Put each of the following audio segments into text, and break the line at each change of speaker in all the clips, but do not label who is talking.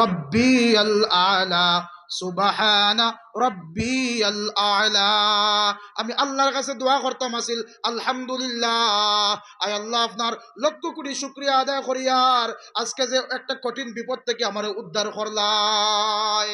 রব্বিয়াল আলা, সুবহানা রব্বিয়াল আলা। আমি আল্লাহর কাছে দোয়া করতাম আসিল আলহামদুলিল্লাহ, আয় আল্লাহ আপনার লক্ষ কোটি শুকরিয়া আদায় করিয়ার আজকে যে একটা কঠিন বিপদ থেকে আমার উদ্ধার করলাই।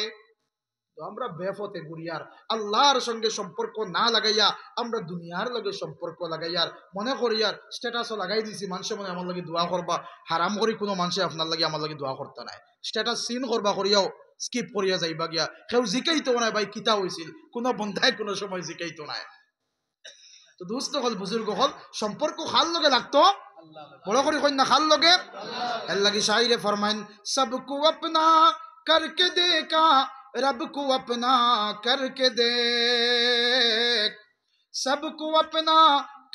আমরা বেফতে ঘুরিয়ার আল্লাহর সঙ্গে সম্পর্ক না লাগাইয়া আমরা দুনিয়ার লগে সম্পর্ক লাগাইয়ার মনে করিয়ার স্ট্যাটাসও লাগাই দিছি, মানুষে মনে আমার লাগে দোয়া করবা, হারাম করি কোনো মানুষে আপনার লাগে আমার লাগে দোয়া করতে নাই, স্ট্যাটাস সিন করবা করিয়াও স্কিপ করিয়া যাইবা গিয়া, কেউ জিকাইতো নাই ভাই কিতা হয়েছিল, কোনো বন্ধায় কোনো সময় জিকাইতো নাই। তো দুস্থ হল বুজুর্গ হল সম্পর্ক খাল লগে লাগতো, বড় করি কন্যা খাল লগে। এর লাগি শাইরে ফরমাইন সবকু আপনা करके देखा रब को अपना करके देख, सबको अपना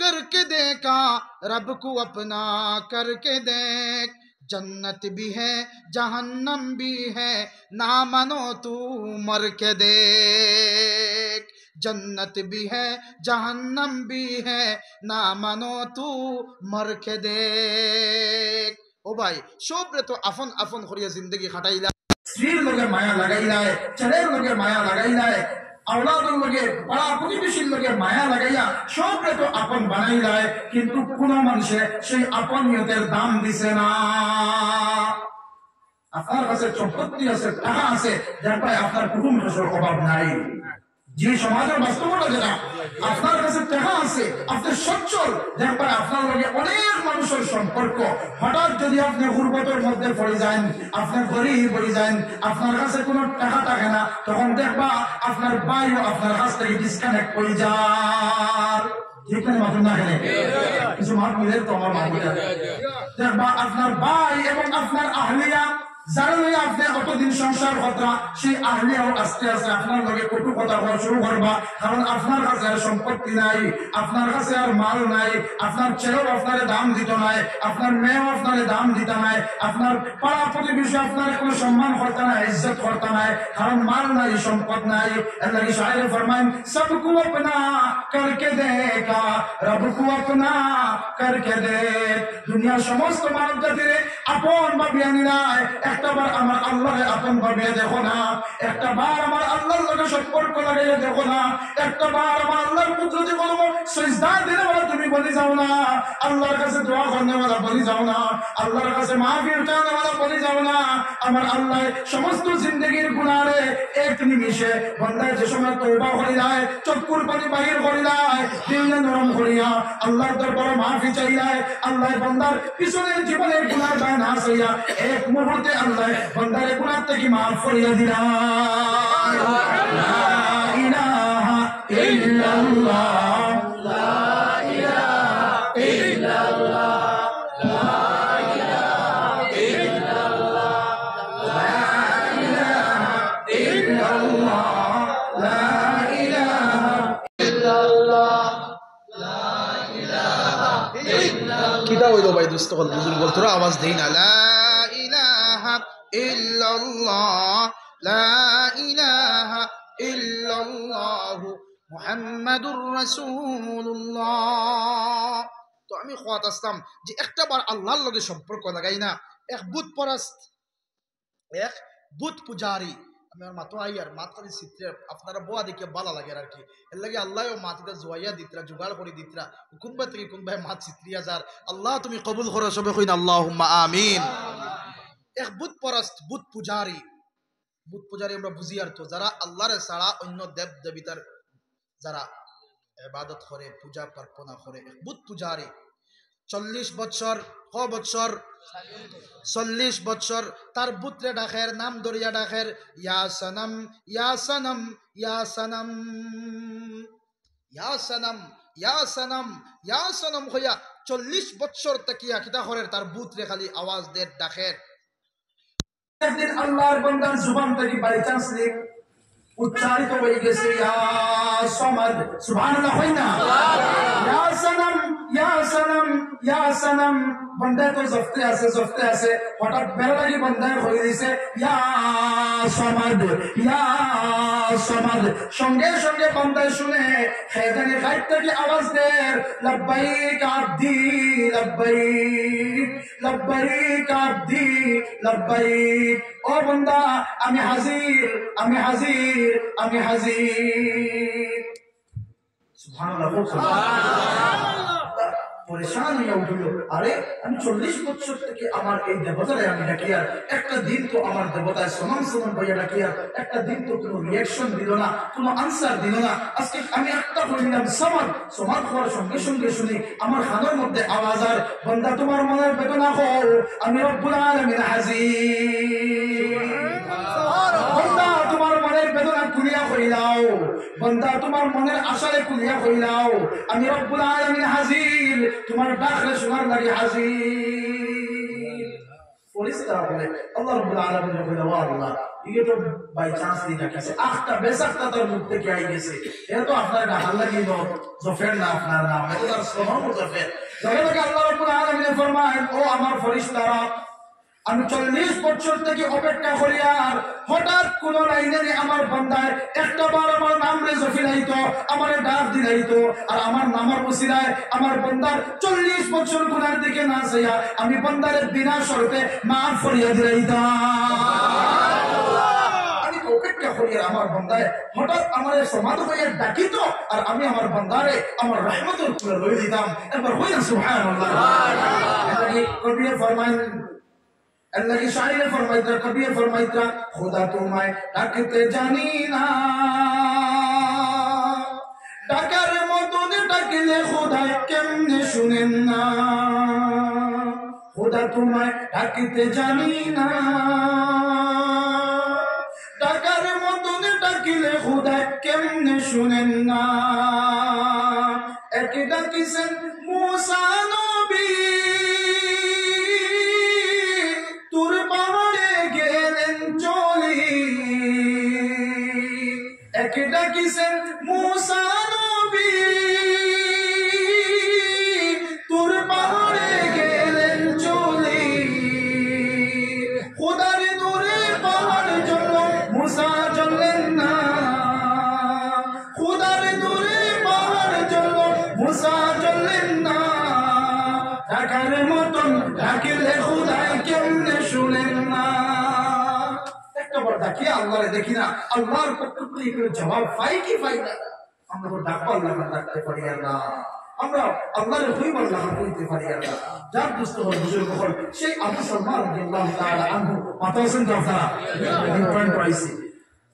करके देखा रब को अपना करके देख, जन्नत भी है जहन्नम भी है ना मानो तू मर के देख, जन्नत भी है जहन्नम भी है ना मानो तू मर के देख। ओ भाई সবরে তো আপন আপন করিয়া জিন্দগি খাটাইলা, স্ত্রীর লগে মায়া লাগাইলায়, ছেলের লগে মায়া লাগাইলায়, আওলাদের লগে পাড়া প্রতিবেশীর লগে মায়া লাগাইয়া সবরে তো আপন বানাইলায়, কিন্তু কোন মানুষে সেই আপনিয়তের দাম দিছে না। আপনার কাছে সম্পত্তি আছে, টাকা আছে, যার পায় আপনার কুটুম শ্বশুর অভাব নাই, যে সমাজের বাস্তবতা যেটা আপনার কাছে টাকা আছে, আপনি সচ্ছল, যার পায় আপনার লগে অনেক মানুষের সম্পর্ক, হঠাৎ যদি আপনি গুরবতের মধ্যে পড়ে যান, আপনার গরিব পড়ে যান, আপনার কাছে কোনো টাকা থাকে না, তখন দেখবা আপনার ভাইও আপনার কাছ থেকে ডিসকানেক্ট করে যান। যেখানে মাথুন না খেলে কিছু মাঠ মিলে তো আমার মাহবুবা দেখবা আপনার ভাই এবং আপনার আহলিয়া যারা লইয়া আপনি কতদিন সংসার কথা, সেই আহলিয়াও আস্তে আস্তে আপনার লগে কটু কথা বলা শুরু করবা, কারণ আপনার কাছে আর সম্পত্তি নাই, আপনার কাছে আর মাল নাই, আপনার ছেলেও আপনার দাম দিত নাই, আপনার মেয়েও আপনার দাম দিত নাই, আপনার পাড়া প্রতিবেশী আপনার কোনো সম্মান করতে নাই, ইজ্জত করতে নাই, কারণ মাল নাই, সম্পদ নাই। আল্লাহ শায়রে ফরমায়েন সবকু আপনা করকে দেখা রব কো আপনা করকে দেখ, দুনিয়ার সমস্ত মানব জাতিরে আপন ভাবিয়া নিলাই, একটাবার আমার আল্লাহরে আপন ভাবিয়া দেখো না, একটাবার আমার আল্লাহর লগে সম্পর্ক লাগাইয়া দেখো না, একটাবার আমার আল্লাহর কুদরতি কলম সিজদা দিলে বলা তুমি বলি যাও না, আল্লাহর কাছে দোয়া করনে वाला বলি যাও না, আল্লাহর কাছে মাফির চাওনে वाला বলি যাও না। আমার আল্লাহ সমস্ত জিন্দেগীর গুনাহরে এক নিমিষে বান্দায় যে সময় তওবা করিলায়, চক্ষুর পানি বাহির করিলায়, দিলটা নরম করিয়া আল্লাহর দরবারে মাফি চাইলায়, আল্লাহ বান্দার পিছনের জীবনের গুনাহ দায় না চাইয়া এক মুহূর্তে আল্লাহ বান্দার গুনাহ থেকে মাফ করিয়া দিলা। লা ইলাহা ইল্লাল্লাহ, লা ইলাহা ইল্লাল্লাহ, লা ইলাহা ইল্লাল্লাহ, লা ইলাহা ইল্লাল্লাহ, লা ইলাহা ইল্লাল্লাহ, লা ইলাহা ইল্লাল্লাহ। কিটা হইলো ভাই দোস্ত হল বুজুর্গ তোরা আওয়াজ দেই না, লা ইলাহা ইল্লাল্লাহ, লা ইলাহা ইল্লাল্লাহ মুহাম্মাদুর রাসূলুল্লাহ। তো আমি খোয়াত আসলাম যে একটা বার আল্লাহর লগে সম্পর্ক লাগাই না, এক বুত পরস্ত, এক বুত পূজারি, আমি আর মাতো আই আর মাতারি চিত্রে আপনারা বোয়া দেখে ভালো লাগে আর কি, এর লাগে আল্লাহও মাতিটা জোয়াইয়া দিতরা, জোগাড় করে দিতরা, কোনবা থেকে কোনবাই মাত চিত্রিয়া যার, আল্লাহ তুমি কবুল করো সবে কইন আল্লাহুম্মা আমিন। এক বুত পরস্ত, বুত পূজারি, বুত পূজারি আমরা বুঝি আর তো যারা আল্লাহর ছাড়া অন্য দেব দেবতার যারা ইবাদত করে, পূজা প্রার্থনা করে, এক বুত পূজারি 40 বছর ক বছর 40 বছর তার বুতরে ডাকের নাম দরিয়া ডাকের ইয়া সনম ইয়া সনম ইয়া সনম ইয়া সনম ইয়া সনম ইয়া সনম হইয়া 40 বছর তাকিয়া কিতা করে তার বুতরে খালি আওয়াজ দে ডাকের। একদিন আল্লাহর বান্দার জবান থেকে বাই চান্স উচ্চারিত হয়ে গেছে ইয়া সমাদ, সুবহানাল্লাহ হয় না, ইয়া সনম ইয়া সনম ইয়া সনম, বান্দায় তো জফতে আছে, হঠাৎ বেলা লাগি বান্দায় হয়ে দিছে ইয়া সমাদ ইয়া সমাদ, সঙ্গে সঙ্গে বান্দায় শুনে খেদানি গায়েব থেকে আওয়াজ দেয় লব্বাইক আব্দি লব্বাইক লব্বাইক আব্দি লব্বাইক, ও বান্দা আমি হাজির, আমি হাজির, আমি হাজির। সুবহানাল্লাহ, সুবহানাল্লাহ। পরেশান হয়ে উঠল, আরে আমি 40 বছর থেকে আমার এই দেবতারে আমি ডাকি, আর একটা দিন তো আমার দেবতায় সমান সমান ভাইয়া ডাকি, আর একটা দিন তো কোনো রিয়াকশন দিল না, কোনো আনসার দিল না। আজকে আমি একটা বললাম সমান সমান হওয়ার সঙ্গে সঙ্গে শুনি আমার খানের মধ্যে আওয়াজ, আর বান্দা তোমার মনের বেদনা হও, আমি রব্বুল আলামিন হাজির। বান্দা তোমার মনের বেদনা কুলিয়া হইলাও, বান্দা তোমার মনের আশারে কুলিয়া হইলাও, আমি রব্বুল আলামিন হাজির, তোমার ডাকলে শোনার লাগে হাজির। ফরিস্তা বলে আল্লাহ রব্বুল আলামিন বলে, ও আল্লাহ, এটা তো বাই চান্স দিয়ে রাখিছে, আখটা বেসাখটা তোর মুখ থেকে আই গেছে, এটা তো আপনার ডাকার লাগি জফের না, আপনার নাম এটা তার সোনাম জফের। যখন আল্লাহ রব্বুল আলামিন ফরমায়, ও আমার ফরিস্তারা, আমি 40 বছর থেকে অপেক্ষা করি, আর হঠাৎ কোন লাইনে আমার বান্দায় একটা বার আমার নাম রেজো ফিরাইতো, আমার ডাক দিলাইতো, আর আমার নামার বসিরায় আমার বান্দার 40 বছর গুনার দিকে না যাইয়া আমি বান্দারের বিনা শর্তে মাফ করিয়া দিলাইতাম। আমি অপেক্ষা করি, আমার বান্দায় হঠাৎ আমার সমাধ হয়ে ডাকিত, আর আমি আমার বান্দারে আমার রহমতের কুলে লই দিতাম। একবার হই না সুবহানাল্লাহ। কবি ফরমায়, अल्लाह की शायरी ने फरमाया, कभी फरमाया, खुदा तुम्हें डाकते जानी ना, डाकर मदन डाकले खुदा केमने सुनेन ना, खुदा तुम्हें डाकते जानी ना, डाकर मदन डाकले खुदा केमने सुनेन ना, एक डाकिसन मूसा नबी তোর পাহাড়ে গেলেন চলি, এক ডাকিছেন মুসা নবী, তোর পাহাড়ে গেলেন চলি, খোদার নূরে পাহাড় জ্বলল, মুসা জ্বললেন না, খোদার নূরে পাহাড় জ্বলল, মুসা জ্বললেন না, ডাকার মতন ডাকিলে খোদায় কেমনে শুনেন না। একটা বার ডাকি আল্লাহরে দেখি না, আল্লাহর পক্ষ থেকে কোনো জবাব পাই কি পাই না। আমরা তো ডাকবো আল্লাহ ডাকতে পারি না, আমরা আল্লাহরে হইব আল্লাহ হইতে পারি না। যার দুস্থ হল বুজুর্গ হল সেই আবু সালমান রাদিয়াল্লাহু তাআলা আনহু, মাথা হোসেন তো আপনারা পয়েন্ট পাইছি।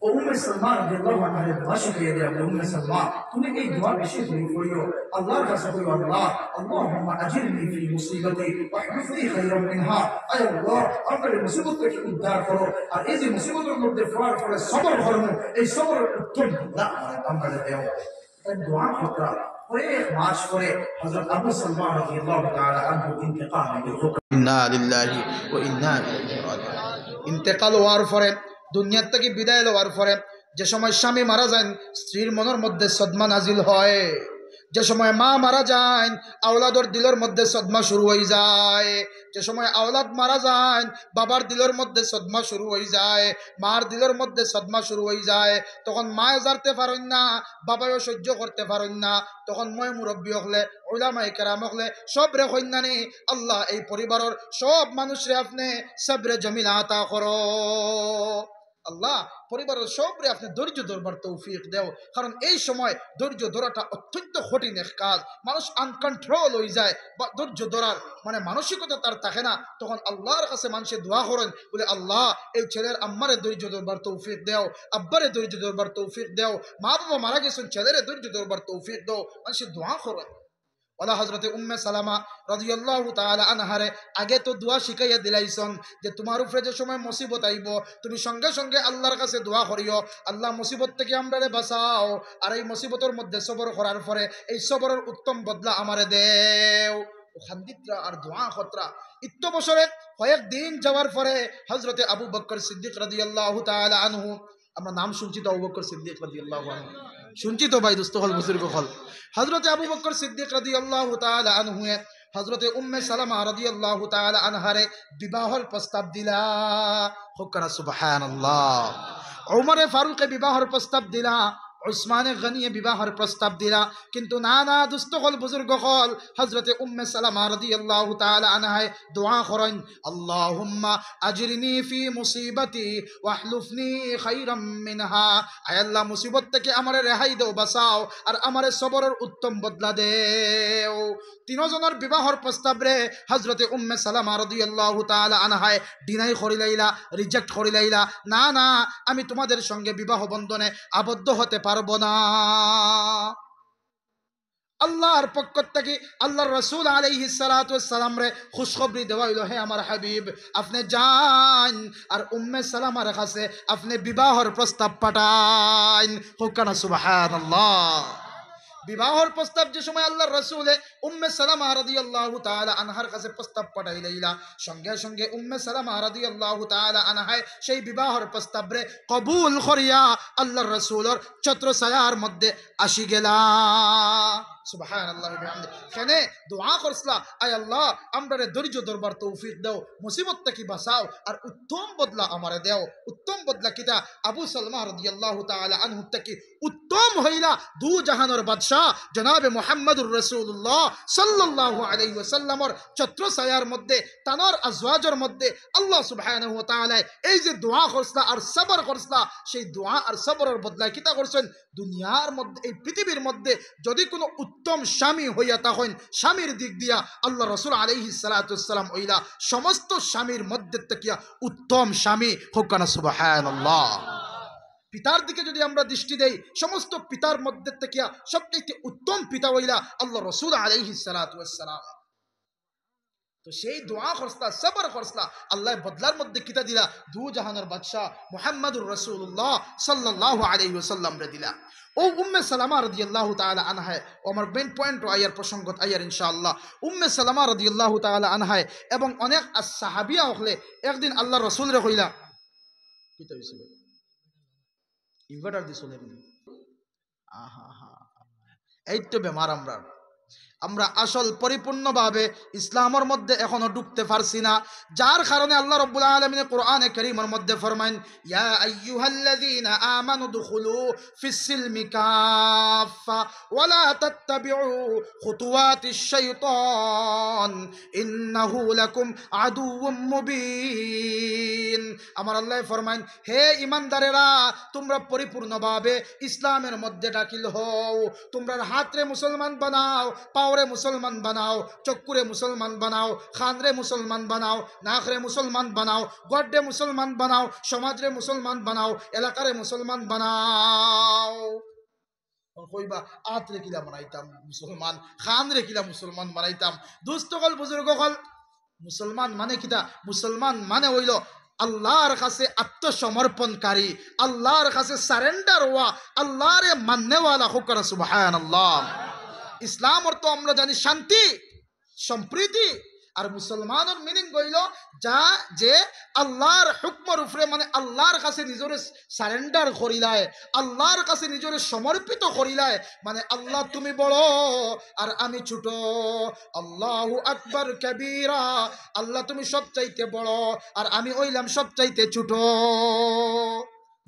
উম্মে সালমান রাদিয়াল্লাহু আনহা দোয়া শিখিয়ে দেয়, উম্মে সালমান তুমি এই দোয়া বেশি করে পড়িও, আল্লাহর কাছে কইও, আল্লাহ আল্লাহুম্মা আজিরনি ফি মুসিবাতি ওয়া হফিজনি খায়রাম মিনহা, আয় আল্লাহ আমার মুসিবত থেকে উদ্ধার করো, আর এই যে মুসিবতের মধ্যে পড়ার পরে সবর করব, এই সবরের উত্তম আল্লাহ আমাদের দেও। এই দোয়া করা কয়েক মাস পরে হযরত আবু সালমান রাদিয়াল্লাহু তাআলা আনহু ইন্তেকাল হলো।
ইন্না লিল্লাহি ওয়া ইন্না ইলাইহি রাজিউন। ইন্তেকাল হওয়ার পরে, দুনিয়ার থেকে বিদায় লওয়ার পরে যে সময় স্বামী মারা যান, স্ত্রীর মনের মধ্যে সদমা নাজিল হয়। যে সময় মা মারা যায়, আওলাদর দিলের মধ্যে সদমা শুরু হয়ে যায়। যে সময় আওলাদ মারা যায়, বাবার দিলের মধ্যে সদমা শুরু হয়ে যায়, মার দিলের মধ্যে সদমা শুরু হয়ে যায়। তখন মায়ে জানতে পারেন না, বাবাও সহ্য করতে পারেন না। তখন মই মুরব্বী হলে, উলামায়ে কেরাম হলে সব রে কন্যানি, আল্লাহ এই পরিবারের সব মানুষরে আপনি সবরে জমিন আতা করো। আল্লাহ পরিবারের সবরে আপনি ধৈর্য ধরবার তৌফিক দেও, কারণ এই সময় ধৈর্য ধরাটা অত্যন্ত কঠিন এক কাজ। মানুষ আনকন্ট্রোল হয়ে যায়, বা ধৈর্য ধরার মানে মানসিকতা তার থাকে না। তখন আল্লাহর কাছে মানুষে দোয়া করেন, বলে আল্লাহ এই ছেলের আম্মারে ধৈর্য ধরবার তৌফিক দেও, আব্বারে ধৈর্য ধরবার তৌফিক দেও, মা বাবা মারা গেছেন ছেলেরে ধৈর্য ধরবার তৌফিক দেও, মানুষে দোয়া করেন। ওলা হযরতে উম্মে সালামা রাদিয়াল্লাহু তাআলা আনহারে আগে তো দোয়া শিখাইয়া দিলাইছেন যে তোমার উপরে যে সময় মুসিবত আইব, তুমি সঙ্গে সঙ্গে আল্লাহর কাছে দোয়া করিও, আল্লাহ মুসিবত থেকে আমরারে বাঁচাও, আর এই মুসিবতের মধ্যে সবর করার পরে এই সবরের উত্তম বদলা আমারে দেও। খান্দিতরা আর দোয়া খতরা ইত্য বছরে কয়েকদিন যাওয়ার পরে হযরতে আবু বকর সিদ্দিক রাদিয়াল্লাহু তাআলা আনহু, আমরা নাম শুনছি তো আবু বকর সিদ্দিক রাদিয়াল্লাহু আনহু, শুনছি তো ভাই দোস্ত হল বুজুর্গ হল। হযরতে আবু বকর সিদ্দিক রাদিয়াল্লাহু তাআলা আনহু হযরতে উম্মে সালামা রাদিয়াল্লাহু তাআলা আনহারে বিবাহর প্রস্তাব দিলা। হুকরা সুবহানাল্লাহ। ওমরে ফারুকে বিবাহর প্রস্তাব দিলা। উসমানে গনিয়ে বিবাহের প্রস্তাব দিলা, কিন্তু না না দুস্থ হল বুজুর্গ হল হযরতে উম্মে সালামা রাদিয়াল্লাহু তাআলা আনহায় দোয়া করেন, আল্লাহুম্মা আজরিনি ফি মুসিবাতি ওয়াহলুফনি খাইরাম মিনহা। আয় আল্লাহ, মুসিবত থেকে আমারে রেহাই দাও, বাঁচাও, আর আমারে সবরের উত্তম বদলা দেও। তিনজনের বিবাহের প্রস্তাব রে হযরতে উম্মে সালামা রাদিয়াল্লাহু তাআলা আনহায় ডিনাই করিলাইলা, রিজেক্ট করিলাইলা। না না, আমি তোমাদের সঙ্গে বিবাহ বন্ধনে আবদ্ধ হতে পারবো না। আল্লাহর পক্ষ থেকে আল্লাহর রাসূল আলাইহিস সালাতু ওয়াস সালাম রে খুশখবরি দেওয়া হইল, হে আমার হাবিব, আপনি যান আর উম্মে সালামার কাছে আপনি বিবাহের প্রস্তাব পাঠান। হুকানা সুবহানাল্লাহ। বিবাহের প্রস্তাব যে সময় আল্লাহর রাসূলে উম্মে সালামা রাদিয়াল্লাহু তাআলা আনহার কাছে প্রস্তাব পাঠাইলা, সঙ্গে সঙ্গে উম্মে সালামা রাদিয়াল্লাহু তাআলা আনহায় সেই বিবাহের প্রস্তাব রে কবুল করিয়া আল্লাহর রাসূলের ছত্র ছায়ার মধ্যে আসি গেলা। সুবহানাল্লাহ বিহামদি। কেনে দোয়া করছলা, আয় আল্লাহ, আমরারে ধৈর্য ধরবার তৌফিক দাও, মুসিবত থেকে বাঁচাও, আর উত্তম বদলা আমারে দেও। উত্তম বদলা কিতা? আবু সালমা রাদিয়াল্লাহু তাআলা আনহু থেকে উত্তম হইলা দু জাহানের বাদশাহ জনাবে মুহাম্মদুর রাসূলুল্লাহ সাল্লাল্লাহু আলাইহি ওয়াসাল্লামর ছত্র ছায়ার মধ্যে, তানর আজওয়াজের মধ্যে আল্লাহ সুবহানাহু ওয়া তাআলা এই যে দোয়া করছলা আর সবর করছলা, সেই দোয়া আর সবরের বদলা কিতা করছেন? দুনিয়ার মধ্যে, এই পৃথিবীর মধ্যে যদি কোনো উত্তম স্বামী হইয়া তখন স্বামীর দিক দিয়া আল্লাহ রাসূল আলাইহিস সালাতু ওয়াস সালাম হইলা সমস্ত স্বামীর মধ্যে থেকে উত্তম স্বামী। হুকানা সুবহানাল্লাহ। পিতার দিকে যদি আমরা দৃষ্টি দেই, সমস্ত পিতার মধ্যে থেকে সবচেয়ে উত্তম পিতা হইলা আল্লাহ রাসূল আলাইহিস সালাতু ওয়াস সালাম। তো সেই দোয়া করছলা, সবর করছলা, আল্লাহ বদলার মধ্যে কিতা দিলা? দু জাহানের বাদশাহ মুহাম্মদুর রাসূলুল্লাহ সাল্লাল্লাহু আলাইহি ওয়াসাল্লাম রে দিলা। ও উম্মে সালামা রাদিয়াল্লাহু তাআলা আনহা, আমার মেইন পয়েন্ট আয়ার প্রসঙ্গত আয়ার ইনশাআল্লাহ। উম্মে সালামা রাদিয়াল্লাহু তাআলা আনহা এবং অনেক সাহাবিয়া হলে একদিন আল্লাহ রাসূল রে কইলা, কিতা হইছে ইনভার্টার দিছিল এমনি, আহা হা, এই তো বেমার। আমরা আসল পরিপূর্ণভাবে ইসলামের মধ্যে এখনো ঢুকতে পারছি না, যার কারণে আল্লাহ রাব্বুল আলামিন কোরআনে কারীমের মধ্যে ফরমায়েন, ইয়া আইয়ুহাল্লাযীনা আমানু দুখুলু ফিস-সিলমি কাফা ওয়া লা তাত্তাবিউ খুতুওয়াতিশ শাইতান ইন্নাহু লাকুম আদুউম মুবিন। আমার আল্লাহ ফরমায়েন, হে ঈমানদারেরা, তোমরা পরিপূর্ণভাবে ইসলামের মধ্যে দাখিল হও। তোমরা হাতরে মুসলমান বানাও, পাওরে মুসলমান বানাও, চক্ষুরে মুসলমান বানাও, খানরে মুসলমান বানাও, নাকরে মুসলমান বানাও, গড্ডে মুসলমান বানাও, সমাজরে মুসলমান বানাও, এলাকারে মুসলমান বানাও। কইবা আতরে কিলা বানাইতাম মুসলমান, খানরে কিলা মুসলমান বানাইতাম। দুস্থকল বুজুর্গকল, মুসলমান মানে কিতা? মুসলমান মানে হইল আল্লাহর কাছে আত্মসমর্পণকারী, আল্লাহর কাছে সারেন্ডার হওয়া, আল্লাহরে মাননেওয়ালা। হুকরা সুবহানাল্লাহ। ইসলাম অর্থ আমরা জানি শান্তি, সম্প্রীতি, আর মুসলমানের মিনিং হইল যা যে আল্লাহর হুকমের উপরে, মানে আল্লাহর কাছে নিজরে সারেন্ডার করিলায়, আল্লাহর কাছে নিজরে সমর্পিত করিলায়, মানে আল্লাহ তুমি বড় আর আমি ছোট, আল্লাহু আকবার কাবীরা, আল্লাহ তুমি সবচাইতে বড় আর আমি হইলাম সবচাইতে ছোট।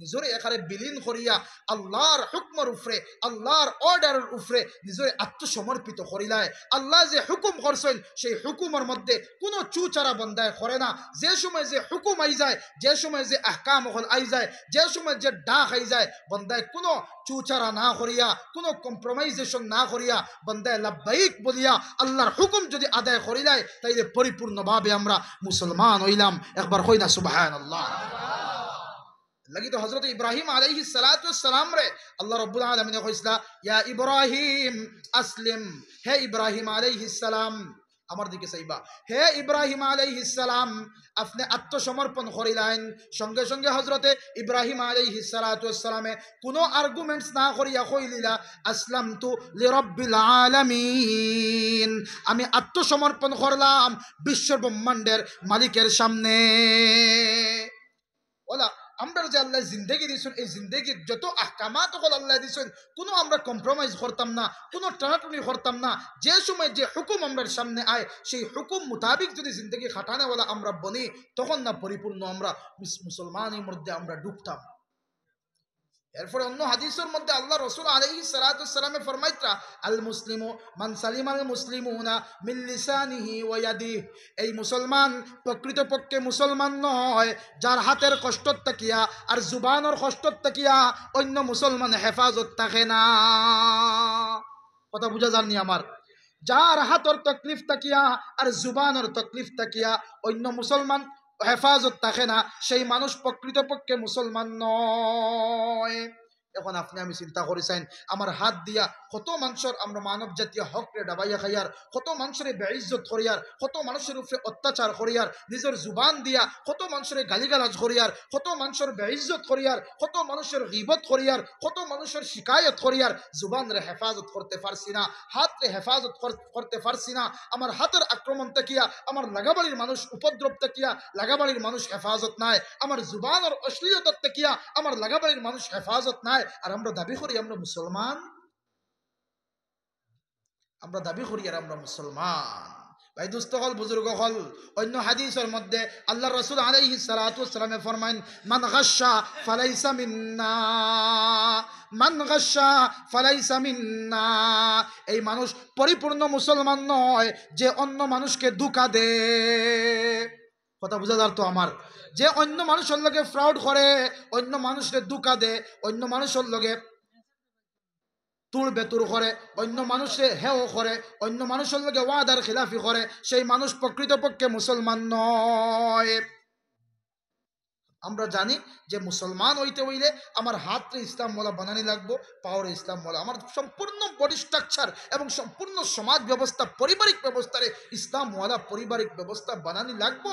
নিজরে এখানে বিলীন করিয়া আল্লাহর হুকমের উপরে, আল্লাহর অর্ডারের উপরে নিজরে আত্মসমর্পিত করিলায়। আল্লাহ যে হুকুম করছেন সেই হুকুমের মধ্যে কোনো চুচারা বন্দায় করে না। যে সময় যে হুকুম আই যায়, যে সময় যে আহকাম আই যায়, যে সময় যে ডাক আই যায়, বন্দায় কোনো চুচারা না করিয়া, কোনো কম্প্রোমাইজেশন না করিয়া বন্দায় লাব্বাইক বলিয়া আল্লাহর হুকুম যদি আদায় করিলায়, তাইলে পরিপূর্ণভাবে আমরা মুসলমান হইলাম। একবার কই না সুবহানাল্লাহ। লাগি তো হযরত ইব্রাহিম আলাইহিস সালাতু ওয়াস সালাম রে আল্লাহ রাব্বুল আলামিন কইসলা, ইয়া ইব্রাহিম আসলিম, হে ইব্রাহিম আলাইহিস সালাম, আমার দিকে চাইবা, হে ইব্রাহিম আলাইহিস সালাম, আপনি আত্মসমর্পণ করিলেন। সঙ্গে সঙ্গে হযরতে ইব্রাহিম আলাইহিস সালাতু ওয়াস সালামে কোনো আর্গুমেন্টস না করিয়া কইলিলা, আসলামতু লিরাব্বিল আলামিন, আমি আত্মসমর্পণ করলাম বিশ্ব ব্রহ্মাণ্ডের মালিকের সামনে। ওলা আমরা যে আল্লাহ জিন্দেগি দিয়েছেন, এই জিন্দেগির যত আহকামাত হল আল্লাহ দিয়েছেন, কোনো আমরা কম্প্রোমাইজ করতাম না, কোনো টানাটুনি করতাম না। যে সময় যে হুকুম আমরার সামনে আয়, সেই হুকুম মোতাবিক যদি জিন্দেগি খাটানেওয়ালা আমরা বনি, তখন না পরিপূর্ণ আমরা মুসলমানের মধ্যে আমরা ডুবতাম। এরপরে অন্য হাদিসের মধ্যে আল্লাহ রাসূল আলাইহিস সালাতু ওয়াসসালামে ফরমাইত্রা আল মুসলিমু মান সালিমাল মুসলিমুনা মিন লিসানিহি ওয়া ইয়াদিহি, এই মুসলমান প্রকৃতপক্ষে মুসলমান নয় যার হাতের কষ্টত তাকিয়া আর জুবানের কষ্টত তাকিয়া অন্য মুসলমান হেফাজত থাকে না। কথা বুঝা যাননি আমার? যার হাতর তকলিফ তাকিয়া আর জুবানের তকলিফ তাকিয়া অন্য মুসলমান হেফাজত থাকে না, সেই মানুষ প্রকৃতপক্ষে মুসলমান নয়। এখন আপনি আমি চিন্তা করেছেন, আমার হাত দিয়া কত মানুষের আমরা মানব জাতীয় হক রে ডাবাইয়া খাইয়ার, কত মানুষের বেইজ্জত করিয়ার, কত মানুষের উপরে অত্যাচার করিয়ার, নিজের জুবান দিয়া কত মানুষের গালিগালাজ করিয়ার, কত মানুষের বেইজ্জত করিয়ার, কত মানুষের গীবত করিয়ার, কত মানুষের শিকায়ত করিয়ার জুবান রে হেফাজত করতে পারছি না, হাত রে হেফাজত করতে পারছি না। আমার হাতের আক্রমণ তাকিয়া আমার লাগাবাড়ির মানুষ উপদ্রব তাকিয়া লাগাবাড়ির মানুষ হেফাজত নাই, আমার জুবানের অশ্লীলতার তাকিয়া আমার লাগাবাড়ির মানুষ হেফাজত নাই। আর আমরা দাবি করি আমরা মুসলমান, আমরা দাবি করি আর আমরা মুসলমান। ভাই দুস্থ হল বুজুর্গ হল, অন্য হাদিসের মধ্যে আল্লাহ রাসূল আলাইহিস সালাতু ওয়াসসালামে ফরমায়েন মান গাশশা ফালাইসা মিন্না, মান গাশশা ফালাইসা মিন্না, এই মানুষ পরিপূর্ণ মুসলমান নয় যে অন্য মানুষকে ধোঁকা দেয়। কথা বুঝা যার তো আমার? যে অন্য মানুষের লগে ফ্রড করে, অন্য মানুষকে ধোঁকা দেয়, অন্য মানুষের লগে তুল বেতুর করে, অন্য মানুষে হেও করে, অন্য মানুষের লগে ওয়াদার খিলাফি করে, সেই মানুষ প্রকৃতপক্ষে মুসলমান নয়। আমরা জানি যে মুসলমান হইতে হইলে আমার হাতরে ইসলাম ওয়ালা বানানি লাগবো, পাওয়ারে ইসলাম ওয়ালা, আমার সম্পূর্ণ বডি স্ট্রাকচার এবং সম্পূর্ণ সমাজ ব্যবস্থা পারিবারিক ব্যবস্থারে ইসলাম ওয়ালা পারিবারিক ব্যবস্থা বানানি লাগবো।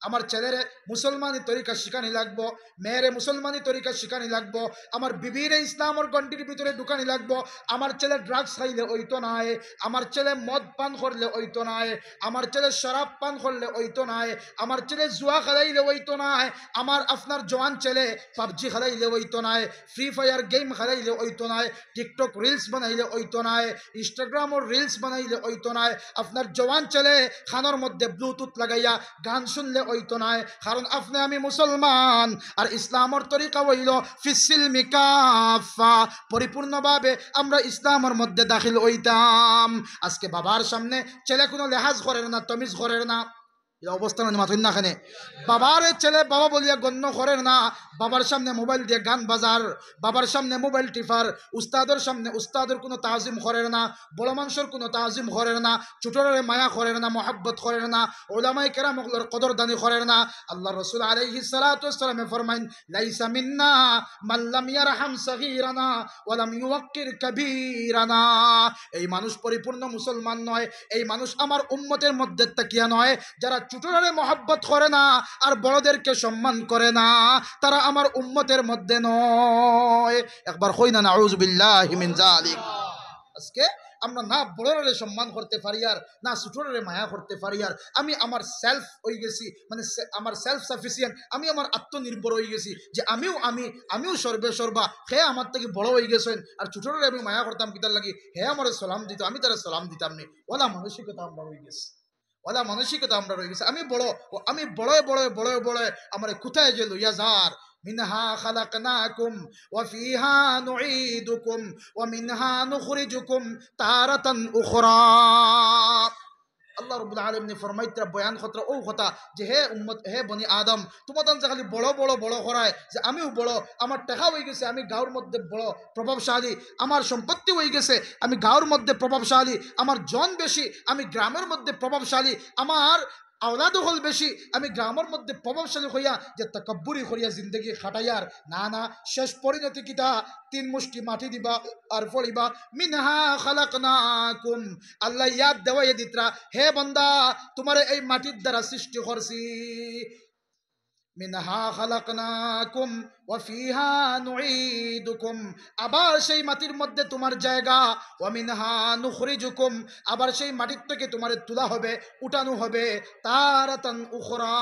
আমার ছেলেরে মুসলমানি তরিকা শিখানি লাগবো, মেয়েরে মুসলমানি তরিকা শিখানি লাগবো, আমার বিবিরে ইসলামের গন্ডির ভিতরে ঢুকানি লাগবো। আমার ছেলে ড্রাগস খাইলে ওইতো নাই, আমার ছেলে মদ পান করলে ওইতো নাই, আমার ছেলে শরাব পান করলে ওইতো নাই, আমার ছেলে জুয়া খেলাইলে ওইতো নাই, আমার আপনার জওয়ান ছেলে পাবজি খেলাইলে ওইতো নাই, ফ্রি ফায়ার গেম খেলাইলে ওইতো নাই, টিকটক রিলস বানাইলে ওইতো নাই, ইনস্টাগ্রামের রিলস বানাইলে ওইতো নাই, আপনার জওয়ান ছেলে খানোর মধ্যে ব্লুটুথ লাগাইয়া গান শুনলে ওইতো নাই। কারণ আপনি আমি মুসলমান আর ইসলামের তরিকা হইল ফিসিলমি কাফা, পরিপূর্ণভাবে আমরা ইসলামের মধ্যে দাখিল হইতাম। আজকে বাবার সামনে ছেলে কোনো লেহাজ করে না, তমিজ করে না, অবস্থা মাথুন না খানে বাবার ছেলে বাবা বলিয়া গণ্য করেন না, বাবার সামনে মোবাইল দিয়ে গান বাজার, বাবার সামনে মোবাইল টিফার, উস্তাদের সামনে উস্তাদের কোনো তাজিম করেন না, বড় মানুষের কোনো তাজিম করেন না, ছোটরে মায়া করেন না, মহাব্বত করেন না, ওলামায়ে কেরামগুলোর কদরদানি করেন না। আল্লাহ রাসূল আলাইহিস সালাতু ওয়াসসালামে ফরমাইন লাইসা মিন্না মান লাম ইয়ারহাম সগীরানা ওয়া লাম ইউওয়াক্কির কাবীরানা, এই মানুষ পরিপূর্ণ মুসলমান নয়, এই মানুষ আমার উম্মতের মধ্যে তাকিয়া নয়, যারা ছোটরে মহব্বত করে না আর বড়দেরকে সম্মান করে না, তারা আমার উম্মতের মধ্যে নয়। একবার কই না নাউযু বিল্লাহি মিন যালিক। আজকে আমরা না বড়রে সম্মান করতে পারি আর না ছোটরে মায়া করতে পারি, আর আমি আমার সেলফ হয়ে গেছি, মানে আমার সেলফ সাফিসিয়েন্ট, আমি আমার আত্মনির্ভর হয়ে গেছি যে আমিও সর্বে সর্বা, হে আমার থেকে বড় হয়ে গেছেন, আর ছোটরে আমি মায়া করতাম কিতার লাগি, হে আমার সালাম দিত, আমি তারা সালাম দিতাম নি, ওলা মানসিকতা আমরা হয়ে গেছি, ওলা মানসিকতা আমরা রয়ে গেছি। আমি বড় বড় আমার কোথায় যে লইয়া যার, মিনহা খালাকনাকুম ওয়া ফিহা নুঈদুকুম ওয়া মিনহা নুখরিজুকুম তারাতান উখরা। আল্লাহ রাব্বুল আলামিন ফরমাইতরা বয়ান খতরা ও কথা যে হে উম্মত, হে বনি আদম, তোমাদের যে খালি বড় করায় যে আমিও বড়, আমার টাকা হয়ে গেছে, আমি গাঁওর মধ্যে বড় প্রভাবশালী, আমার সম্পত্তি হয়ে গেছে, আমি গাঁওর মধ্যে প্রভাবশালী, আমার জন বেশি, আমি গ্রামের মধ্যে প্রভাবশালী, আমার আওলাদ হল বেশি, আমি গ্রামের মধ্যে প্রভাবশালী হইয়া যে তাকাব্বুরি করিয়া জিন্দগি খাটাইয়ার, না না, শেষ পরিণতি কিতা, তিন মুষ্টি মাটি দিবা আর পড়িবা মিনহা খালাকনাকুম। আল্লাহ ইয়াদ দেওয়াই দিতরা, হে বান্দা তোমারে এই মাটির দ্বারা সৃষ্টি করছি, মিনহা খালাকনাকুম ওয়া ফিহা নুঈদুকুম, আবার সেই মাটির মধ্যে তোমার জায়গা, ওয়া মিনহা নুখরিজুকুম, আবার সেই মাটির থেকে তোমারে তোলা হবে, উঠানো হবে, তারাতান উখরা,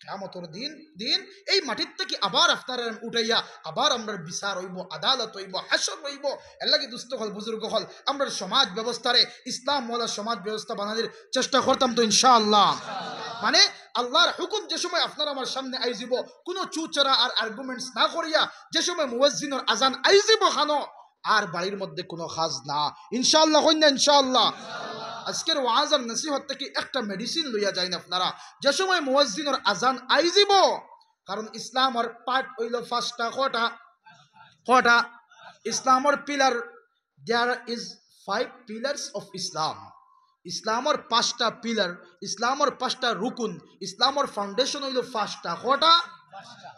কিয়ামতের দিন এই মাটির থেকে আবার আপনারা উঠাইয়া আবার আমরা বিচার হইব, আদালত হইব, হাসর হইব। এর লাগি দুস্থ হল বুজুর্গ হল আমরা সমাজ ব্যবস্থারে ইসলাম ওয়ালা সমাজ ব্যবস্থা বানানোর চেষ্টা করতাম তো ইনশাআল্লাহ। মানে আল্লাহর হুকুম যে সময় আপনার আমার সামনে আইজিব কোনো চুচরা আর আর্গুমেন্টস না করিয়া যে সময় মুয়াজ্জিনের আজান আইজিব খানো আর বাড়ির মধ্যে কোনো খাজ না ইনশাআল্লাহ হইন না ইনশাআল্লাহ আজকের ওয়াজ আর নসিহত থেকে একটা মেডিসিন লইয়া যাইন আপনারা যে সময় মুয়াজ্জিনের আজান আইজিব কারণ ইসলামের পার্ট হইল ফার্স্টটা কটা ইসলামের pillar there is 5 pillars of Islam ইসলামের 5টা পিলার ইসলামের 5টা রুকুন ইসলামের ফাউন্ডেশন হইল 5টা কটা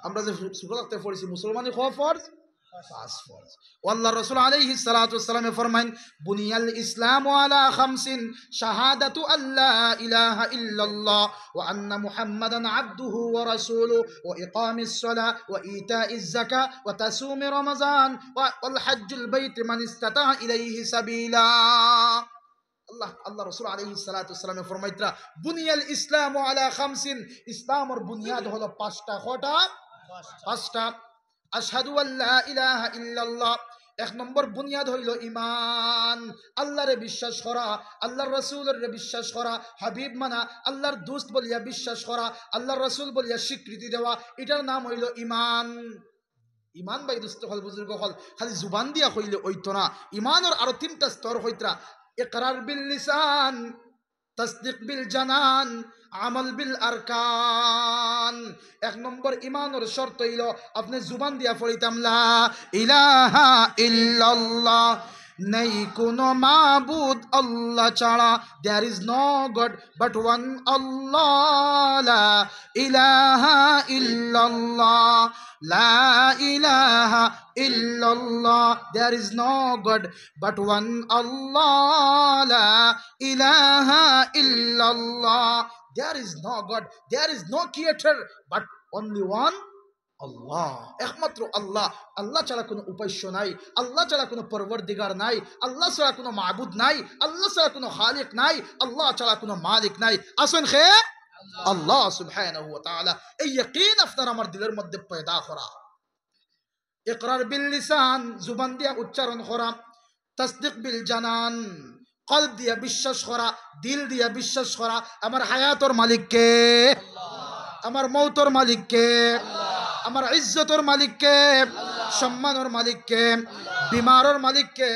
আমরা যে সূরাতে পড়েছি মুসলমানি হওয়া ফরজ 5 ফরজ আল্লাহ রাসূল আলাইহিস সালাতু ওয়াসসালাম ফরমাইন বুনিয়াল ইসলামু আলা খামসিন শাহাদাতু আল্লা ইলাহা ইল্লাল্লাহ ওয়া আন্না মুহাম্মাদান আবদুহু ওয়া রাসূলুহু ওয়া ইকামিস সালাহ ওয়া ইতাইজ যাকাহ ওয়া তাসুমি রমাযান ওয়াল হজ্জুল বাইত মান ইসতাতা ইলাইহি সাবিলা আল্লাহ রাসূল আলাইহিস সালাতু ওয়াসসালাম ফরমাইতরা বুনিয়াল ইসলামু আলা খামসিন ইসলামের বুনিয়াদ হলো 5টা কটা 5টা আশহাদু আল্লা ইলাহা ইল্লাল্লাহ এক নম্বর বুনিয়াদ হইল ঈমান আল্লাহরে বিশ্বাস করা আল্লাহর রাসূলের বিশ্বাস করা হাবিব মানা আল্লাহর দোস্ত বলিয়া বিশ্বাস করা আল্লাহর রাসূল বলিয়া স্বীকৃতি দেওয়া এটার নাম হইল ঈমান ঈমান ভাই দোস্ত হল বুজুর্গ হল খালি জুবান দিয়া কইলে হইতো না ঈমানের আরো 3টা স্তর হইতরা ইকরার বিল লিসান তাসদীক বিল জানান আমল বিল আরকান এক নম্বর ঈমানের শর্ত হইল আপনি জুবান দিয়া পড়িতাম লা ইলাহা ইল্লাল্লাহ নাই কোনো মাবুদ আল্লাহ ছাড়া there is no god but one Allah লা ইলাহা ইল্লাল্লাহ লা ইলাহা ইল্লাল্লাহ there is no god but one Allah লা ইলাহা ইল্লাল্লাহ there is no god there is no creator but only one Allah একমাত্র আল্লাহ আল্লাহ ছাড়া কোনো উপাস্য নাই আল্লাহ ছাড়া কোনো পরওয়ারদিগার নাই আল্লাহ ছাড়া কোনো মাবুদ নাই আল্লাহ ছাড়া কোনো খালিক নাই আল্লাহ ছাড়া কোনো মালিক নাই আসুন খে আল্লাহ সুবহানাহু ওয়া তাআলা এই ইয়াকিন আপনার আমার দিলের মধ্যে পয়দা করা ইকরার বিল লিসান জুবান দিয়া উচ্চারণ করা তাসদীক বিল জানান কলব দিয়া বিশ্বাস করা দিল দিয়া বিশ্বাস করা আমার হায়াতর মালিক কে আমার মৌতর মালিক কে আমার ইজ্জতর মালিক কে সম্মানের মালিক কে বিমারর মালিক কে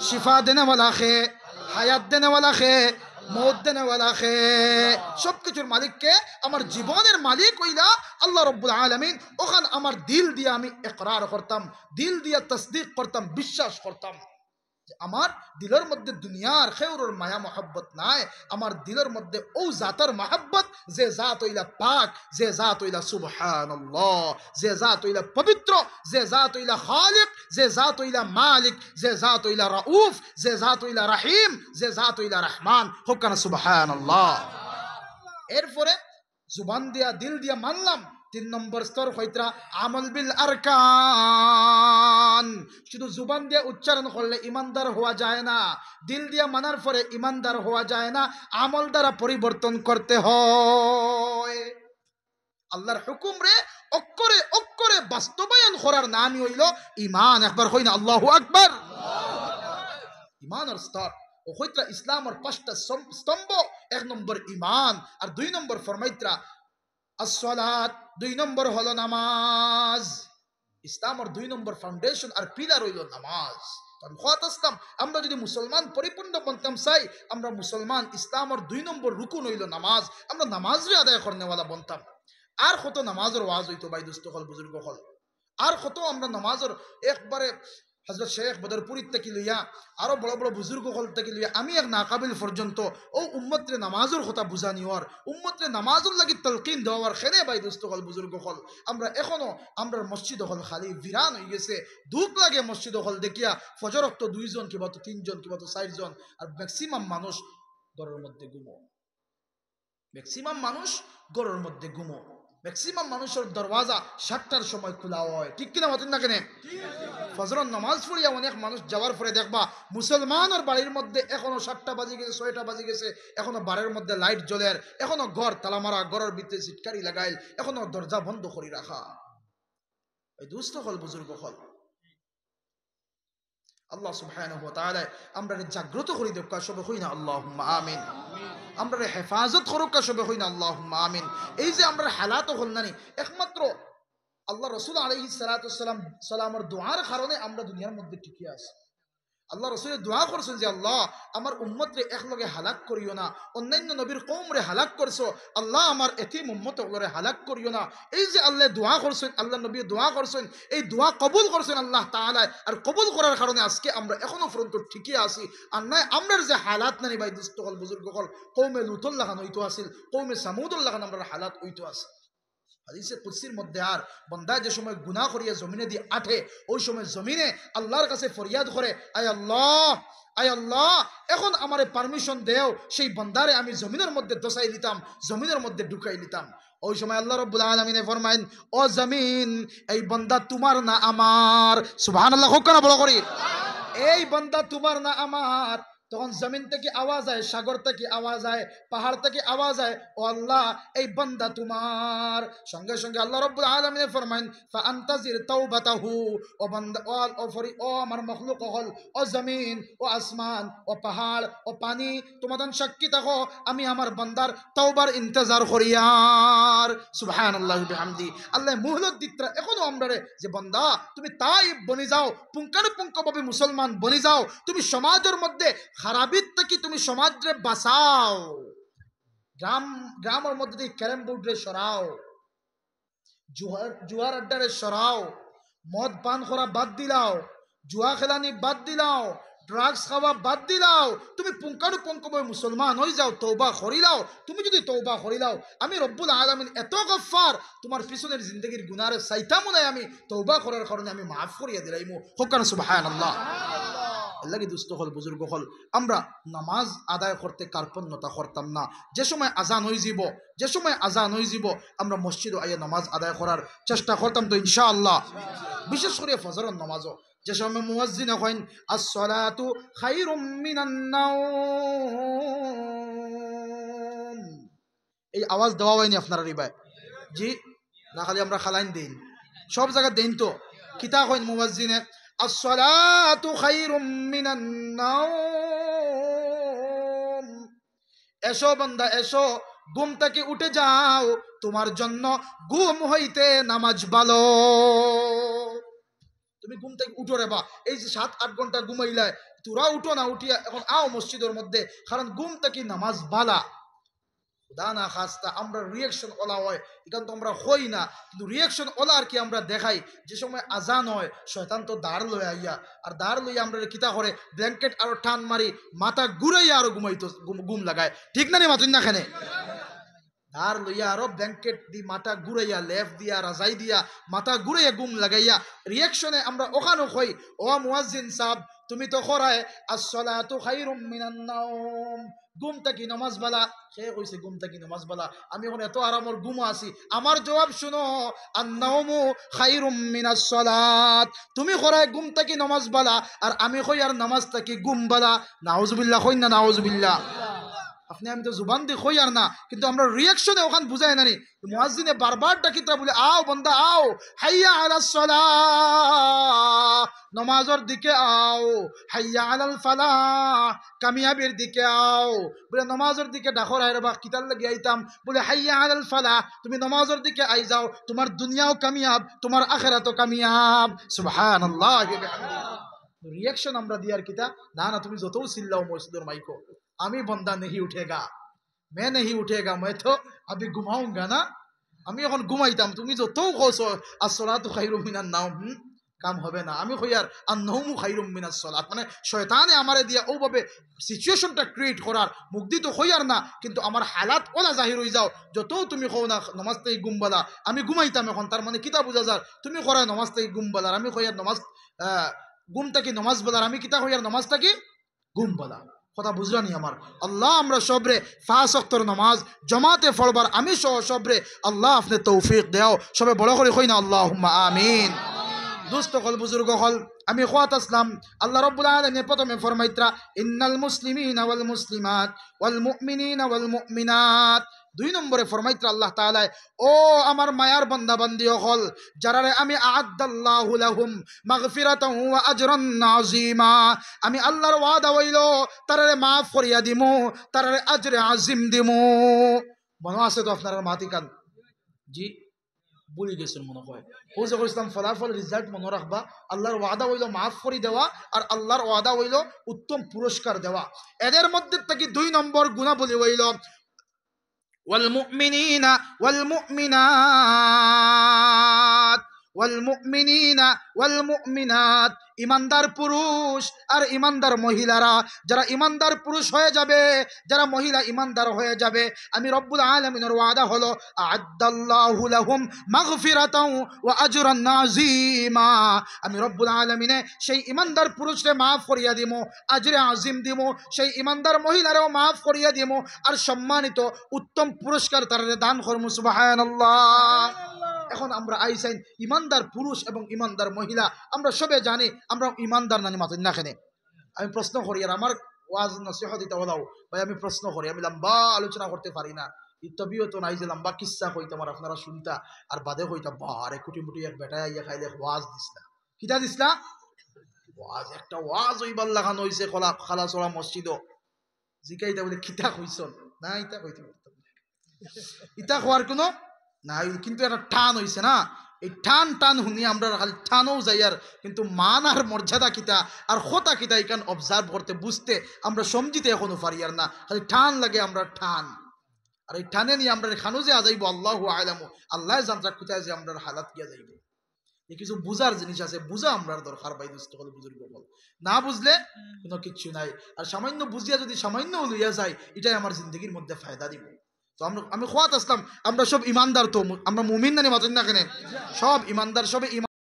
শিফা দেনে वाला কে হায়াত দেনে वाला কে মৌত দেনে वाला কে সবকিছুর মালিক কে আমার জীবনের মালিক হইলা আল্লাহ রাব্বুল আলামিন ওখান আমার দিল দিয়ে আমি ইকরার করতাম দিল দিয়ে তাসদীক করতাম বিশ্বাস করতাম আমার দিলের মধ্যে দুনিয়ার খেউরের মায়া মহব্বত নাই আমার দিলের মধ্যে ও জাতের মহব্বত যে জাত হইলা পাক যে জাত হইলা সুবহানাল্লাহ যে জাত হইলা পবিত্র যে জাত হইলা খালিক যে জাত হইলা মালিক যে জাত হইলা রাউফ যে জাত হইলা রহিম যে জাত হইলা রহমান হোক না সুবহানাল্লাহ এরপরে জুবান দিয়া দিল দিয়া মানলাম 3 নম্বর স্তর হইতরা আমল বিল আরকান শুধু জুবান দিয়ে উচ্চারণ করলে ইমানদার হওয়া যায় না দিল দিয়ে মানার পরে ইমানদার হওয়া যায় না আমল দ্বারা পরিবর্তন করতে হয় আল্লাহর হুকুম রে অক্ষরে অক্ষরে বাস্তবায়ন করার নামই হইল ঈমান একবার কই না আল্লাহু আকবার ঈমানের স্তর ও হইতরা ইসলামের 5টা স্তম্ভ 1 নম্বর ঈমান আর 2 নম্বর ফরমাইতরা as-salat 2 নম্বর হলো নামাজ ইসলামের 2 নম্বর ফাউন্ডেশন আর পিলার হইল নামাজ কারণ খোয়াত আসলাম আমরা যদি মুসলমান পরিপূর্ণ বনতাম চাই আমরা মুসলমান ইসলামের 2 নম্বর রুকুন হইল নামাজ আমরা নামাজরে আদায় করনেওয়ালা বনতাম আর কত নামাজের ওয়াজ হইতো ভাই দোস্ত হল বুজুর্গ হল আর কত আমরা নামাজের একবারে হযরত শেখ বদরপুরি থেকে লইয়া আরো বড় বড় বুজুর্গ হল থেকে লইয়া আমি এক নাকাবিল পর্যন্ত ও উম্মতরে নামাজের কথা বুঝানি হওয়ার উম্মতরে নামাজের লাগি তালকিন দেওয়ার খেনে ভাই দোস্ত হল বুজুর্গ হল আমরা এখনো আমরা মসজিদ হল খালি বিরান হয়ে গেছে দুঃখ লাগে মসজিদ হল দেখিয়া ফজর রক্ত 2 জন কিবা তো 3 জন কিবা তো 4 জন আর ম্যাক্সিমাম মানুষ ঘরের মধ্যে ঘুমো ম্যাক্সিমাম মানুষ ঘরের মধ্যে ঘুমো ম্যাক্সিমাম মানুষের দরওয়াজা 7টার সময় খোলা হয় ঠিক কিনা মতেন না কেন ফজরের নামাজ পড়িয়া অনেক মানুষ যাওয়ার পরে দেখবা মুসলমানের বাড়ির মধ্যে এখনো 7টা বাজে গেছে 6টা বাজে গেছে এখনো বাড়ির মধ্যে লাইট জ্বলে এখনো ঘর তালা মারা ঘরের ভিতরে সিটকারি লাগাইল এখনো দরজা বন্ধ করে রাখা এই দুস্থ হল বুজুর্গ হল আল্লাহ সুবহানাহু ওয়া তাআলা আমরা জাগ্রত করি দেখা সবে হই না আল্লাহুম্মা আমিন। আমরা হেফাজত করুকা সবে হই না আল্লাহুম্মা আমিন। এই যে আমরা হালাত হল নানি একমাত্র আল্লাহ রসুল আলাইহিস সালাতু সালামের দোয়ার কারণে আমরা দুনিয়ার মধ্যে টিকে আছি। আল্লাহ রসুলের দোয়া করছেন যে আল্লাহ আমার উম্মতরে একলগে হালাক করিও না, অন্যান্য নবীর কওমরে হালাক করছো, আল্লাহ আমার এতিম উম্মত ওগুলোরে হালাক করিও না। এই যে আল্লাহ দোয়া করছেন, আল্লাহ নবী দোয়া করছেন, এই দোয়া কবুল করছেন আল্লাহ তাআলা। আর কবুল করার কারণে আজকে আমরা এখনো পর্যন্ত ঠিকই আছি। আর নয় আমরার যে হালাত নানি ভাই দুস্থ হল বুজুর্গ হল, কৌমে লুতুল্লাহ খান হইতো আসিল, কৌমে সামুদুল্লাহ খান আমরা হালাত হইতো আছে। হাদিসে কুদসির মধ্যে আর বান্দা যে সময় গুনাহ করিয়া জমিনে দিয়ে আঠে, ওই সময় জমিনে আল্লাহর কাছে ফরিয়াদ করে, আয় আল্লাহ এখন আমারে পারমিশন দেও, সেই বান্দারে আমি জমিনের মধ্যে দসাই লিতাম, জমিনের মধ্যে ঢুকাই লিতাম। ওই সময় আল্লাহ রাব্বুল আলামিন ফরমাইন, ও জমিন এই বান্দা তোমার না আমার। সুবহানাল্লাহ, হোক না বড় করি, এই বান্দা তোমার না আমার। তখন জমিন থেকে আওয়াজ হয়, সাগর থেকে আওয়াজ হয়, পাহাড় থেকে আওয়াজ হয়, ও আল্লাহ এই বান্দা তোমার। সঙ্গে সঙ্গে আল্লাহ রাব্বুল আলামিন ফরমাইন, ফাআনতাজির তাওবাতাহু, ও বান্দা ও আমার মখলুক হল, ও জমিন, ও আসমান, ও পাহাড়, ও পানি, তোমাদের সাক্ষী থাকো আমি আমার বান্দার তওবার ইন্তজার করিয়ার। সুবহানাল্লাহি বিহামদি। আল্লাহ মুহলত দিত্রা এখনো আমরা যে বান্দা তুমি তাইব বনি যাও, পুঙ্খানুপুঙ্খভাবে মুসলমান বনি যাও, তুমি সমাজের মধ্যে খারাপির থেকে তুমি সমাজরে বাঁচাও, গ্রামের মধ্যে দিয়ে ক্যারাম বোর্ডে সরাও, জুয়ার আড্ডারে সরাও, মদ পান করা বাদ দিলাও, জুয়া খেলানি বাদ দিলাও, ড্রাগস খাওয়া বাদ দিলাও, তুমি পুঙ্খানুপুঙ্খভাবে মুসলমান হয়ে যাও, তওবা করিলাও। তুমি যদি তওবা করিলাও আমি রব্বুল আলামিন এত গফফার, তোমার পিছনের জিন্দগির গুনারে চাইতামও নাই, আমি তওবা করার কারণে আমি মাফ করিয়া দিলাইমু। হোক না সুবহানাল্লাহ। আল্লাহর দুস্থ হল বুজুর্গ হল, আমরা নামাজ আদায় করতে কার্পণ্যতা করতাম না। যে সময় আজান হয়ে যাব আমরা মসজিদে আইয়া নামাজ আদায় করার চেষ্টা করতাম তো ইনশাআল্লাহ। বিশেষ করে ফজরের নামাজও যে সময় মুয়াজ্জিন কইন আসসালাতু খায়রুম মিনান নাওম, এই আওয়াজ দেওয়া হয়নি আপনারা রিবাই জি না, খালি আমরা খালাইন দেন, সব জায়গা দেন তো কিতা কইন মুয়াজ্জিনে, আসসালাতু খায়রুম মিনান নাওম, এসো বান্দা এসো, ঘুম থেকে উঠে যাও, তোমার জন্য ঘুম হইতে নামাজ ভালো। তুমি ঘুম থেকে উঠো রে বা, এই যে 7-8 ঘন্টা ঘুমাইলাই, তোরা উঠো না, উঠিয়া এখন আও মসজিদের মধ্যে, কারণ ঘুম থেকে নামাজ বালা। দানা খাস্তা আমরা রিয়াকশন ওলা হয়, এখান তো আমরা হই না, কিন্তু রিয়াকশন ওলা আর কি আমরা দেখাই। যে সময় আজান হয় শয়তান তো দাঁড় লয়ে আইয়া, আর দাঁড় লইয়া আমরা কিতা করে ব্ল্যাঙ্কেট আরো টান মারি, মাথা ঘুরাইয়া আরো ঘুমাইতো, ঘুম লাগায়, ঠিক না নি মাতুন না খানে, ধার লইয়া আরো ব্ল্যাঙ্কেট দি মাথা ঘুরাইয়া, লেফ দিয়া রাজাই দিয়া মাথা ঘুরাইয়া ঘুম লাগাইয়া রিয়াকশনে আমরা ওখানো হই। ও মুয়াজ্জিন সাহেব তুমি তো খরায় আসসালাতু খায়রুম মিনান নাওম, ঘুম থেকে নামাজ বালা। সে কইছে ঘুম থেকে নামাজ বালা, আমি এখন এত আরামর ঘুম আছি। আমার জবাব শুনো, আন-নাওমু খায়রুম মিনাস সালাত, তুমি খরায় ঘুম থেকে নামাজ বালা, আর আমি কই আর নামাজ থেকে ঘুম বালা। নাউজুবিল্লাহ, কই না নাউজুবিল্লাহ। আপনি আমি তো জুবান দিয়ে কই আর না, কিন্তু আমরা রিয়াকশনে ওখান বুঝাই নানি। মুয়াজ্জিনে বারবার ডাকিতা বলে, আও বান্দা আও, হাইয়া আলাস সালাহ, নামাজের দিকে আও, হাইয়া আলাল ফালাহ, কামিয়াবির দিকে আও। বলে নামাজের দিকে ডাকর আইরে বা কিতার লাগি আইতাম, বলে হাইয়া আলাল ফালাহ, তুমি নামাজের দিকে আই যাও, তোমার দুনিয়াও কামিয়াব, তোমার আখিরাতও কামিয়াব। সুবহানাল্লাহ। রিয়াকশন আমরা দিয়ার কিতা না না, তুমি যতও চিল্লাও মসজিদের মাইকো, আমি বন্দা नहीं उठेगा, मैं नहीं उठेगा, मैं तो अभी घुमाऊंगा ना, আমি এখন ঘুমাইতাম, তুমি যতও কইছো আসসালাতু খায়রুম মিনান নাওম, কাম হবে না। আমি কই আর আন-নাওমু খায়রুম মিনাস সালাত, মানে শয়তানে আমারে দিয়া ওভাবে সিচুয়েশনটা ক্রিয়েট করার মুক্তি তো হই আর না, কিন্তু আমার হালাত ওলা জাহির হয়ে যাও। যতও তুমি কও না নামাজ থেকে ঘুম বালা, আমি ঘুমাইতাম এখন, তার মানে কিতা বুঝা যার তুমি করায় নামাজ থেকে ঘুম বালার, আমি কই আর নামাজ ঘুম থেকে নামাজ বলার, আমি কিতা কই আর নামাজ থেকে ঘুম বলা। কথা বুঝলানি আমার আল্লাহ, আমরা সবরে 5 ওয়াক্তের নামাজ জমাতে পড়বার আমি সহ সবরে আল্লাহ আপনি তৌফিক দেও। সবে বড় করে কই না আল্লাহুম্মা আমিন। দুস্থ হল বুজুর্গ হল আমি খোয়াত আসলাম, আল্লাহ রাব্বুল আলামিন প্রথমে ফরমাইত্রা, ইন্নাল মুসলিমিনা ওয়াল মুসলিমাত ওয়াল মুমিনিনা ওয়াল মুমিনাত 2 নম্বরে ফরমাইত্র আল্লাহ তাআলা, ও আমার মায়ার বান্দা বান্দি হল, যারারে আমি আ'আদ্দাল্লাহু লাহুম মাগফিরাতান ওয়া আজরান আযীমা, আমি আল্লাহর ওয়াদা হইল তারারে মাফ করিয়া দিমু, তারারে আজরে আজিম দিমু। মনে আছে তো আপনার মাতিকান? জি ভুলে গেছেন মনে হয়। হুজুর ইসলাম ফলাফল রেজাল্ট মনে রাখবা। আল্লাহর ওয়াদা হইল মাফ করে দেওয়া, আর আল্লাহর ওয়াদা হইল উত্তম পুরস্কার দেওয়া। এদের মধ্যে থেকে 2 নম্বর গুণাবলী হইল ওয়াল মুমিনিনা ওয়াল মুমিনাত ওয়াল মুমিনিনা ওয়াল মুমিনাত, ইমানদার পুরুষ আর ইমানদার মহিলারা, যারা ইমানদার পুরুষ হয়ে যাবে, যারা মহিলা ইমানদার হয়ে যাবে, আমি রব্বুল আলামিনের ওয়াদা হলো আ'আদ্দাল্লাহু লাহুম মাগফিরাতান ওয়া আজরান আযীমা, আমি রব্বুল আলামিনে সেই ইমানদার পুরুষরে মাফ করিয়া দিমু, আজরে আজিম দিমু, সেই ইমানদার মহিলারেও মাফ করিয়া দিমু, আর সম্মানিত উত্তম পুরস্কার তারা দান করমু। সুবহানাল্লাহ। এখন আমরা আইসাইন ইমানদার পুরুষ এবং ইমানদার মহিলা, আমরা সবে জানি আমরা ইমানদার নানি মাতুন না খেনে। আমি প্রশ্ন করি, আর আমার ওয়াজ নসিহত দিতে বলাও ভাই, আমি প্রশ্ন করি, আমি লম্বা আলোচনা করতে পারি না, তবিও তো নাই যে লম্বা কিস্সা কইতাম আর আপনারা শুনতা আর বাদে কইতাম বারে কুটি মুটি এক বেটা ইয়া খাইলে ওয়াজ দিস না, কিতা দিস না ওয়াজ, একটা ওয়াজ হইবার লাগানো হইছে খালা চড়া মসজিদ, জিকাইতা বলে কিতা কইছন না, ইতা কইতে পারতাম ইতা খোয়ার কোনো না, কিন্তু একটা টান হইছে না, এই টান টান শুনি আমরা খালি টানও যাই, আর কিন্তু মান আর মর্যাদা কিতা আর খোতা কিতা এখান অবজার্ভ করতে বুঝতে আমরা সমঝিতে এখনো পারি আর না, খালি টান লাগে আমরা টান, আর এই টানে নিয়ে আমরা খানো যে আজাইব আল্লাহু আ'লামু, আল্লাহ জানতা কোথায় যে আমরা হালাত গিয়া যাইব। এই কিছু বুঝার জিনিস আছে, বুঝা আমরা দরকার ভাই দুষ্ট হল বুজুর্গ বল, না বুঝলে কোনো কিচ্ছু নাই। আর সামান্য বুঝিয়া যদি সামান্য লইয়া যায়, এটাই আমার জিন্দগির মধ্যে ফায়দা দিব। তো আমি খোয়াত আসলাম, আমরা সব ইমানদার, তো আমরা মুমিন নানি মাতুন না কেন, সব ইমানদার, সবে ইমান